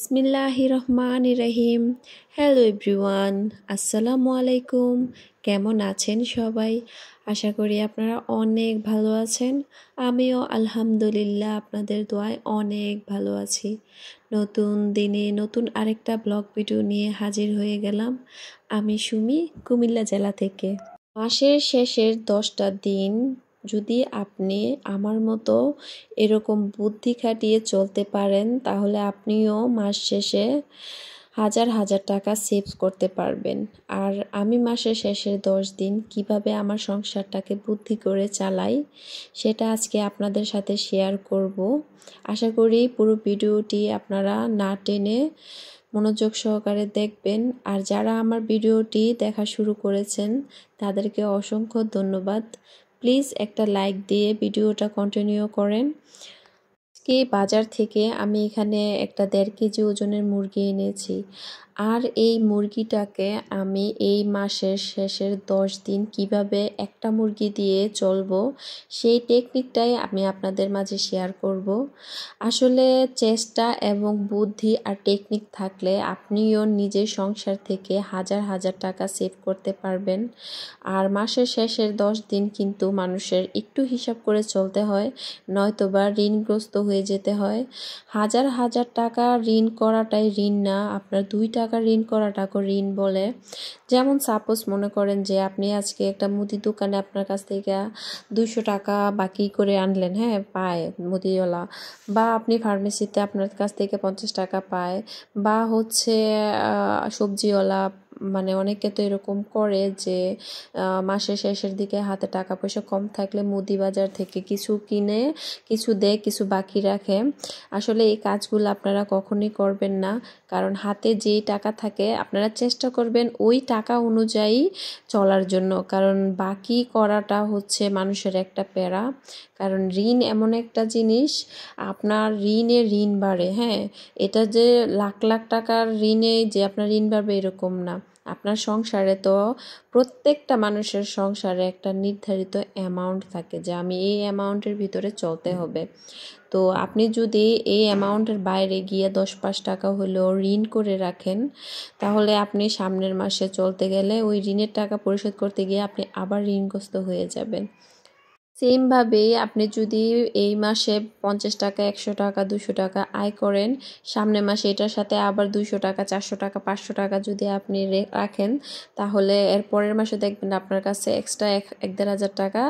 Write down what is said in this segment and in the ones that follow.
বিসমিল্লাহিররহমানিররহিম। Hello everyone, আসসালামু আলাইকুম। কেমন আছেন সবাই? আশা করি আপনারা অনেক ভালো আছেন। আমিও আলহামদুলিল্লাহ আপনাদের দোয়ায় অনেক ভালো আছি। নতুন দিনে নতুন আরেকটা ব্লগ ভিডিও নিয়ে হাজির হয়ে গেলাম। আমি সুমি, কুমিল্লা জেলা থেকে। মাসের শেষের 10টা দিন যদি আপনি আমার মতো এরকম বুদ্ধি খাটিয়ে চলতে পারেন, তাহলে আপনিও মাস শেষে হাজার হাজার টাকা সেভ করতে পারবেন। আর আমি মাসের শেষের 10 দিন কিভাবে আমার সংসারটাকে বুদ্ধি করে চালাই, সেটা আজকে আপনাদের সাথে শেয়ার করব। আশা করি পুরো ভিডিওটি আপনারা না টেনে মনোযোগ সহকারে দেখবেন। আর যারা আমার ভিডিওটি দেখা শুরু করেছেন তাদেরকে অসংখ্য ধন্যবাদ। প্লিজ একটা লাইক দিয়ে ভিডিওটা কন্টিনিউ করেন। আজকে বাজার থেকে আমি এখানে একটা 1.5 কেজি ওজনের মুরগি এনেছি। আর এই মুরগিটাকে আমি এই মাসের শেষের 10 দিন কিভাবে একটা মুরগি দিয়ে চলবো, সেই টেকনিকটাই আমি আপনাদের মাঝে শেয়ার করব। আসলে চেষ্টা এবং বুদ্ধি আর টেকনিক থাকলে আপনিও নিজের সংসার থেকে হাজার হাজার টাকা সেভ করতে পারবেন। আর মাসের শেষের 10 দিন কিন্তু মানুষের একটু হিসাব করে চলতে হয়, নয়তোবা ঋণগ্রস্ত হয়ে যেতে হয়। হাজার হাজার টাকা ঋণ করাটাই ঋণ না, আপনার 2 টাকা ঋণ করাটাকে ঋণ বলে। যেমন সাপোজ মনে করেন যে আপনি আজকে একটা মুদি দোকানে আপনার কাছ থেকে 200 টাকা বাকি করে আনলেন, হ্যাঁ পায় মুদিওয়ালা, বা আপনি ফার্মেসিতে আপনার কাছ থেকে 50 টাকা পায়, বা হচ্ছে সবজিওয়ালা, মানে অনেকে তো এরকম করে যে মাসের শেষের দিকে হাতে টাকা পয়সা কম থাকলে মুদি বাজার থেকে কিছু কিনে কিছু দেয়, কিছু বাকি রাখে। আসলে এই কাজগুলো আপনারা কখনোই করবেন না, কারণ হাতে যেই টাকা থাকে আপনারা চেষ্টা করবেন ওই টাকা অনুযায়ী চলার জন্য, কারণ বাকি করাটা হচ্ছে মানুষের একটা প্যারা। কারণ ঋণ এমন একটা জিনিস, আপনার ঋণে ঋণ বাড়ে, হ্যাঁ, এটা যে লাখ লাখ টাকার ঋণে যে আপনার ঋণ বাড়বে এরকম না। আপনার সংসারে তো প্রত্যেকটা মানুষের সংসারে একটা নির্ধারিত অ্যামাউন্ট থাকে যে আমি এই অ্যামাউন্টের ভিতরে চলতে হবে। তো আপনি যদি এই অ্যামাউন্টের বাইরে গিয়ে 10-5 টাকা হলেও ঋণ করে রাখেন, তাহলে আপনি সামনের মাসে চলতে গেলে ওই ঋণের টাকা পরিশোধ করতে গিয়ে আপনি আবার ঋণগ্রস্ত হয়ে যাবেন। সেমভাবেই আপনি যদি এই মাসে 50 টাকা, 100 টাকা, 200 টাকা আয় করেন, সামনের মাসে এটার সাথে আবার 200 টাকা, 400 টাকা, 500 টাকা যদি আপনি রাখেন, তাহলে এর পরের মাসে দেখবেন আপনার কাছে এক্সট্রা 1,500 টাকা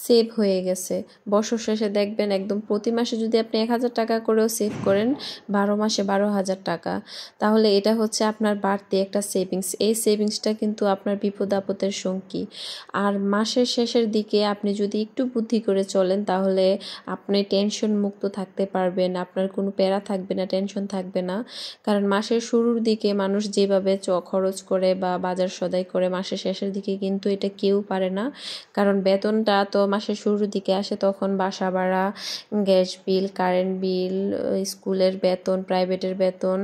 সেভ হয়ে গেছে। বছর শেষে দেখবেন একদম প্রতি মাসে যদি আপনি 1000 টাকা করেও সেভ করেন, 12 মাসে 12,000 টাকা, তাহলে এটা হচ্ছে আপনার বাড়তি একটা সেভিংস। এই সেভিংসটা কিন্তু আপনার বিপদ আপদের সঙ্গী। আর মাসের শেষের দিকে আপনি যদি একটু বুদ্ধি করে চলেন, তাহলে আপনি টেনশন মুক্ত থাকতে পারবেন, আপনার কোনো প্যারা থাকবে না, টেনশন থাকবে না। কারণ মাসের শুরুর দিকে মানুষ যেভাবে খরচ করে বা বাজার সদাই করে, মাসের শেষের দিকে কিন্তু এটা কেউ পারে না। কারণ বেতনটা তো মাসের শুরুর দিকে আসে, তখন বাসা ভাড়া, গ্যাস বিল, কারেন্ট বিল, স্কুলের বেতন, প্রাইভেটের বেতন,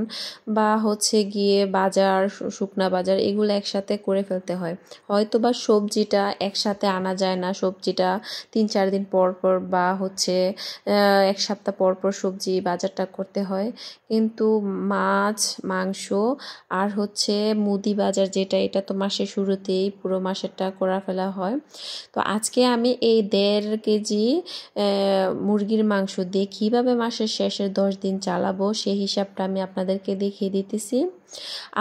বা হচ্ছে গিয়ে বাজার, শুকনা বাজার, এগুলো একসাথে করে ফেলতে হয়। হয়তো বা সবজিটা একসাথে আনা যায় না, সবজিটা 3-4 দিন পর পর বা হচ্ছে 1 সপ্তাহ পর পর সবজি বাজারটা করতে হয়। কিন্তু মাছ, মাংস আর হচ্ছে মুদি বাজার যেটা, এটা তো মাসের শুরুতেই পুরো মাসেরটা করে ফেলা হয়। তো আজকে আমি এই 1.5 কেজি মুরগির মাংস দিয়ে কীভাবে মাসের শেষের 10 দিন চালাবো সেই হিসাবটা আমি আপনাদেরকে দেখিয়ে দিতেছি।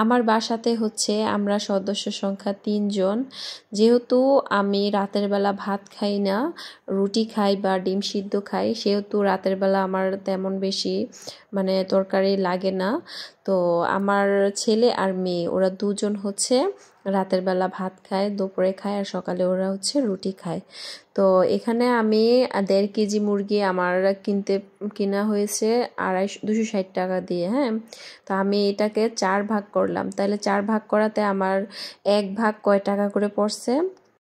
আমার বাসাতে হচ্ছে আমরা সদস্য সংখ্যা 3 জন। যেহেতু আমি রাতের বেলা ভাত খাই না, রুটি খাই বা ডিম সিদ্ধ খাই, সেহেতু রাতের বেলা আমার তেমন বেশি মানে তরকারি লাগে না। তো আমার ছেলে আর মেয়ে ওরা 2 জন হচ্ছে রাতের বেলা ভাত খায়, দুপুরে খায়, আর সকালে ওরা হচ্ছে রুটি খায়। তো এখানে আমি 1.5 কেজি মুরগি আমার কিনা হয়েছে 260 টাকা দিয়ে, হ্যাঁ। তো আমি এটাকে 4 ভাগ করলাম, তাহলে 4 ভাগ করাতে আমার 1 ভাগ কয় টাকা করে পড়ছে,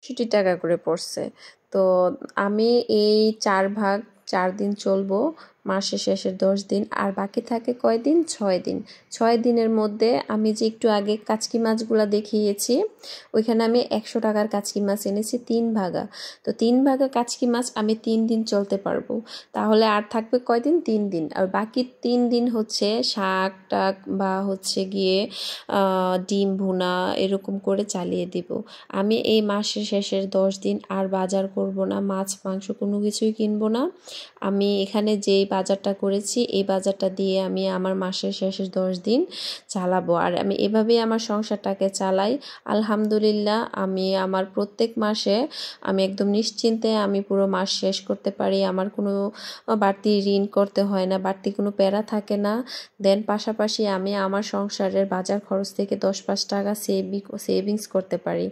60 টাকা করে পড়ছে। তো আমি এই 4 ভাগ 4 দিন চলবো, মাসের শেষের 10 দিন। আর বাকি থাকে কয়দিন? 6 দিন। 6 দিনের মধ্যে আমি যে একটু আগে কাচকি মাছগুলো দেখিয়েছি, ওইখানে আমি 100 টাকার কাচকি মাছ এনেছি 3 ভাগা। তো 3 ভাগা কাচকি মাছ আমি 3 দিন চলতে পারবো। তাহলে আর থাকবে কয়দিন? 3 দিন। আর বাকি 3 দিন হচ্ছে শাক টাক বা হচ্ছে গিয়ে ডিম ভুনা এরকম করে চালিয়ে দিব। আমি এই মাসের শেষের 10 দিন আর বাজার করব না, মাছ মাংস কোনো কিছুই কিনবো না। আমি এখানে যেই বাজারটা করেছি এই বাজারটা দিয়ে আমি আমার মাসের শেষের 10 দিন চালাবো। আর আমি এভাবেই আমার সংসারটাকে চালাই। আলহামদুলিল্লাহ, আমি আমার প্রত্যেক মাসে আমি একদম নিশ্চিন্তে আমি পুরো মাস শেষ করতে পারি। আমার কোনো বাড়তি ঋণ করতে হয় না, বাড়তি কোনো প্যারা থাকে না। দেন পাশাপাশি আমি আমার সংসারের বাজার খরচ থেকে 10-5 টাকা সেভিংস করতে পারি।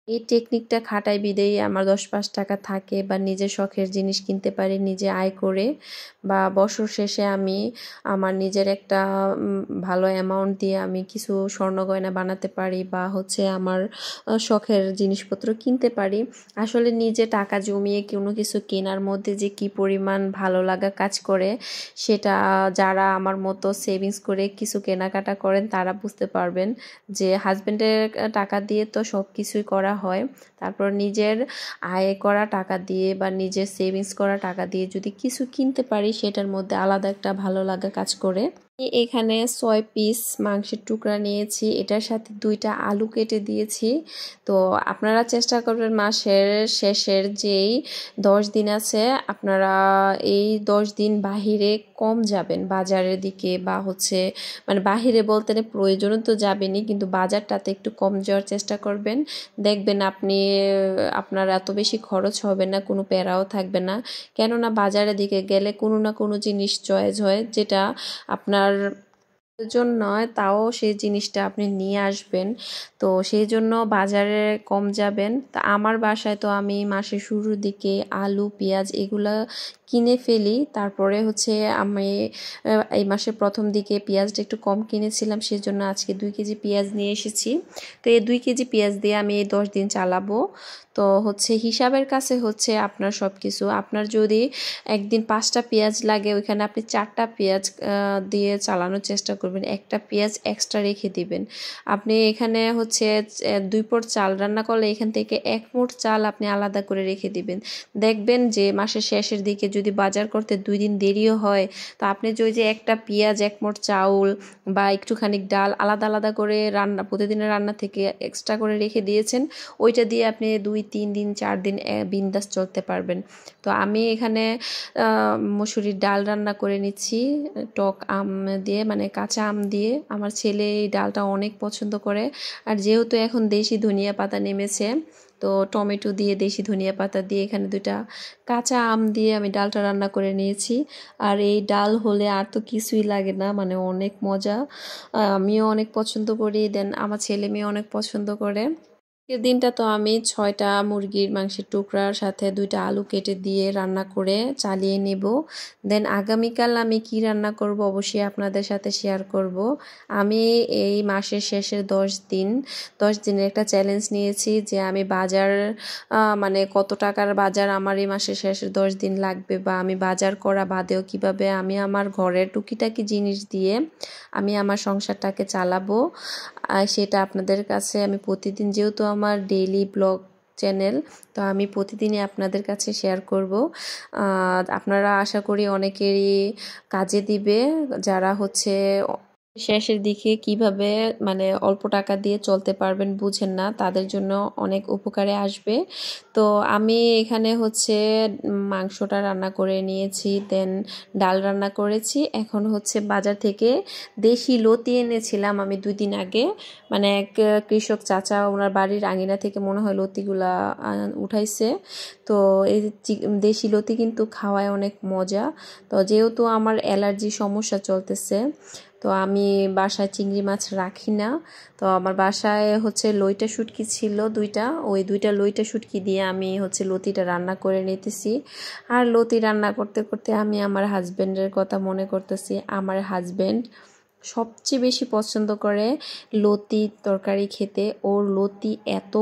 এই টেকনিকটা খাটাই বিদেই আমার 10-5 টাকা থাকে, বা নিজের শখের জিনিস কিনতে পারি নিজে আয় করে, বা বছর শেষে আমি আমার নিজের একটা ভালো অ্যামাউন্ট দিয়ে আমি কিছু স্বর্ণ গয়না বানাতে পারি, বা হচ্ছে আমার শখের জিনিসপত্র কিনতে পারি। আসলে নিজে টাকা জমিয়ে কোনো কিছু কেনার মধ্যে যে কি পরিমাণ ভালো লাগা কাজ করে, সেটা যারা আমার মতো সেভিংস করে কিছু কেনাকাটা করেন তারা বুঝতে পারবেন। যে হাজব্যান্ডের টাকা দিয়ে তো সব কিছুই করা হয়, তারপর নিজের আয় করা টাকা দিয়ে বা নিজের সেভিংস করা টাকা দিয়ে যদি কিছু কিনতে পারি, সেটার মধ্যে আলাদা একটা ভালো লাগা কাজ করে। এখানে 6 পিস মাংসের টুকরা নিয়েছি, এটার সাথে 2টা আলু কেটে দিয়েছি। তো আপনারা চেষ্টা করবেন মাসের শেষের যেই 10 দিন আছে, আপনারা এই 10 দিন বাহিরে কম যাবেন বাজারের দিকে, বা হচ্ছে মানে বাহিরে বলতে প্রয়োজনও তো যাবেনই, কিন্তু বাজারটাতে একটু কম যাওয়ার চেষ্টা করবেন। দেখবেন আপনার এত বেশি খরচ হবে না, কোনো প্যারাও থাকবে না। কেননা বাজারের দিকে গেলে কোনো না কোনো জিনিস চয়েস হয় যেটা আপনার প্রয়োজন নয়, তাও সেই জিনিসটা আপনি নিয়ে আসবেন। তো সেই জন্য বাজারে কম যাবেন। তা আমার বাসায় তো আমি মাসের শুরুর দিকে আলু পেঁয়াজ এগুলা কিনে ফেলি। তারপরে হচ্ছে আমি এই মাসের প্রথম দিকে পেঁয়াজটা একটু কম কিনেছিলাম, সেজন্য আজকে 2 কেজি পেঁয়াজ নিয়ে এসেছি। তো এই 2 কেজি পেঁয়াজ দিয়ে আমি এই 10 দিন চালাবো। তো হচ্ছে হিসাবের কাছে হচ্ছে আপনার সব কিছু, আপনার যদি একদিন 5টা পেঁয়াজ লাগে, ওইখানে আপনি 4টা পেঁয়াজ দিয়ে চালানোর চেষ্টা করবেন, একটা পেঁয়াজ এক্সট্রা রেখে দিবেন। আপনি এখানে হচ্ছে 2 পট চাল রান্না করলে এখান থেকে 1 মুঠ চাল আপনি আলাদা করে রেখে দিবেন। দেখবেন যে মাসের শেষের দিকে যদি বাজার করতে 2 দিন দেরিও হয়, তো আপনি যে একটা পেঁয়াজ 1 মুঠ চাউল বা একটুখানি ডাল আলাদা আলাদা করে প্রতিদিনের রান্না থেকে এক্সট্রা করে রেখে দিয়েছেন, ওইটা দিয়ে আপনি 2-3 দিন 4 দিন বিন্দাস চলতে পারবেন। তো আমি এখানে মসুরির ডাল রান্না করে নিচ্ছি টক আম দিয়ে, মানে কাঁচা আম দিয়ে। আমার ছেলে এই ডালটা অনেক পছন্দ করে। আর যেহেতু এখন দেশি ধনিয়া পাতা নেমেছে, তো টমেটো দিয়ে দেশি ধনিয়া পাতা দিয়ে এখানে 2টা কাঁচা আম দিয়ে আমি ডালটা রান্না করে নিয়েছি। আর এই ডাল হলে আর তো কিছুই লাগে না, মানে অনেক মজা। আমিও অনেক পছন্দ করি, দেন আমার ছেলে মেয়ে অনেক পছন্দ করে। আজকের দিনটা তো আমি 6টা মুরগির মাংসের টুকরার সাথে 2টা আলু কেটে দিয়ে রান্না করে চালিয়ে নেব। দেন আগামীকাল আমি কি রান্না করব অবশ্যই আপনাদের সাথে শেয়ার করব। আমি এই মাসের শেষের 10 দিনের একটা চ্যালেঞ্জ নিয়েছি যে আমি বাজার মানে কত টাকার বাজার আমার এই মাসের শেষের 10 দিন লাগবে, বা আমি বাজার করা বাদেও কিভাবে আমি আমার ঘরের টুকিটাকি জিনিস দিয়ে আমি আমার সংসারটাকে চালাবো। সেটা আপনাদের কাছে আমি প্রতিদিন, যেহেতু আমার ডেইলি ব্লগ চ্যানেল, তো আমি প্রতিদিনই আপনাদের কাছে শেয়ার করব। আপনারা আশা করি অনেকেরই কাজে দিবে, যারা হচ্ছে শেষের দিকে কিভাবে মানে অল্প টাকা দিয়ে চলতে পারবেন বুঝেন না, তাদের জন্য অনেক উপকারে আসবে। তো আমি এখানে হচ্ছে মাংসটা রান্না করে নিয়েছি, দেন ডাল রান্না করেছি। এখন হচ্ছে বাজার থেকে দেশি লতি এনেছিলাম আমি 2 দিন আগে, মানে এক কৃষক চাচা ওনার বাড়ির আঙিনা থেকে মনে হয় লতিগুলা উঠাইছে। তো এই দেশি লতি কিন্তু খাওয়ায় অনেক মজা। তো যেহেতু আমার অ্যালার্জি সমস্যা চলতেছে, তো আমি বাসায় চিংড়ি মাছ রাখি না। তো আমার বাসায় হচ্ছে লইটা শুটকি ছিল 2টা, ওই 2টা লইটা শুটকি দিয়ে আমি হচ্ছে লতিটা রান্না করে নিতেছি। আর লতি রান্না করতে করতে আমি আমার হাজব্যান্ডের কথা মনে করতেছি। আমার হাজব্যান্ড সবচেয়ে বেশি পছন্দ করে লতি তরকারি খেতে। ওর লতি এত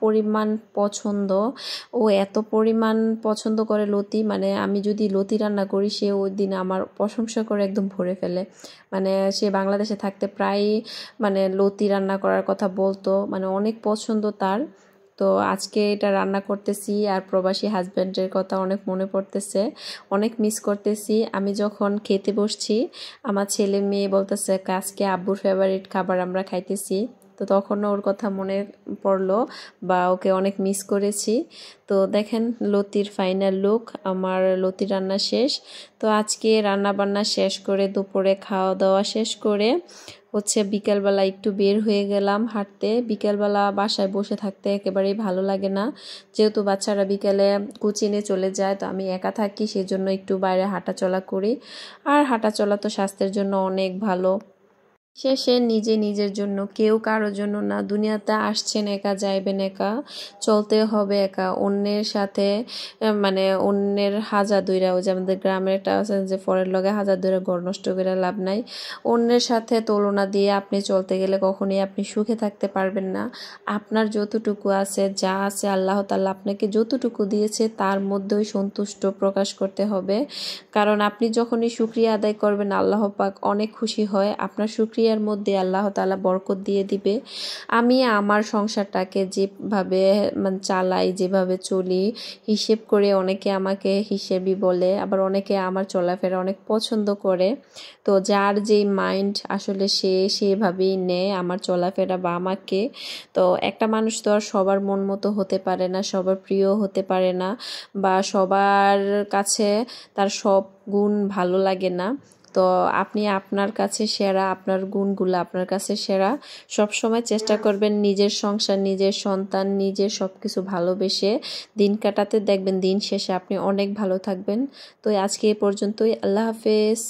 পরিমাণ পছন্দ, ও এত পরিমাণ পছন্দ করে লতি, মানে আমি যদি লতি রান্না করি সে ওই দিন আমার প্রশংসা করে একদম ভরে ফেলে। মানে সে বাংলাদেশে থাকতে প্রায় মানে লতি রান্না করার কথা বলতো, মানে অনেক পছন্দ তার। তো আজকে এটা রান্না করতেছি আর প্রবাসী হাজব্যান্ডের কথা অনেক মনে পড়তেছে, অনেক মিস করতেছি। আমি যখন খেতে বসছি আমার ছেলে মেয়ে বলতেছে আজকে আব্বুর ফেভারিট খাবার আমরা খাইতেছি, তো তখনও ওর কথা মনে পড়লো বা ওকে অনেক মিস করেছি। তো দেখেন লতির ফাইনাল লুক, আমার লতি রান্না শেষ। তো আজকে রান্না বান্না শেষ করে দুপুরে খাওয়া দাওয়া শেষ করে হচ্ছে বিকেলবেলা একটু বের হয়ে গেলাম হাঁটতে। বিকেলবেলা বাসায় বসে থাকতে একেবারেই ভালো লাগে না, যেহেতু বাচ্চারা বিকেলে কোচিংয়ে চলে যায়, তো আমি একা থাকি, সেজন্য একটু বাইরে হাঁটাচলা করি। আর হাঁটাচলা তো স্বাস্থ্যের জন্য অনেক ভালো। শেষে নিজে নিজের জন্য, কেউ কারোর জন্য না। দুনিয়াতে আসছেন একা, যাইবেন একা, চলতে হবে একা। অন্যের সাথে মানে অন্যের হাজার দুইরা, ওই যে আমাদের গ্রামের একটা আছে যে ফরের লগে হাজার দুইরা ঘর নষ্ট করে লাভ নাই। অন্যের সাথে তুলনা দিয়ে আপনি চলতে গেলে কখনোই আপনি সুখে থাকতে পারবেন না। আপনার যতটুকু আছে, যা আছে আল্লাহ তাআলা আপনাকে যতটুকু দিয়েছে তার মধ্যেই সন্তুষ্ট প্রকাশ করতে হবে। কারণ আপনি যখনই শুকরিয়া আদায় করবেন আল্লাহ পাক অনেক খুশি হয়, আপনার শুকরিয়ার মধ্যে আল্লাহ তাআলা বরকত দিয়ে দিবে। আমি আমার সংসারটাকে যেভাবে মানে চালাই, যেভাবে চলি, হিসেব করে, অনেকে আমাকে হিসেবই বলে, আবার অনেকে আমার চলাফেরা অনেক পছন্দ করে। তো যার যেই মাইন্ড আসলে সে সেভাবেই নেয় আমার চলাফেরা বা আমাকে। তো একটা মানুষ তো আর সবার মন মতো হতে পারে না, সবার প্রিয় হতে পারে না, বা সবার কাছে তার সব গুণ ভালো লাগে না। তো আপনি আপনার কাছে সেরা, আপনার গুণগুলো আপনার কাছে সেরা। সব সময় চেষ্টা করবেন নিজের সংসার, নিজের সন্তান, নিজের সব কিছু ভালোবেসে দিন কাটাতে, দেখবেন দিন শেষে আপনি অনেক ভালো থাকবেন। তো আজকে এই পর্যন্তই, আল্লাহ হাফেজ।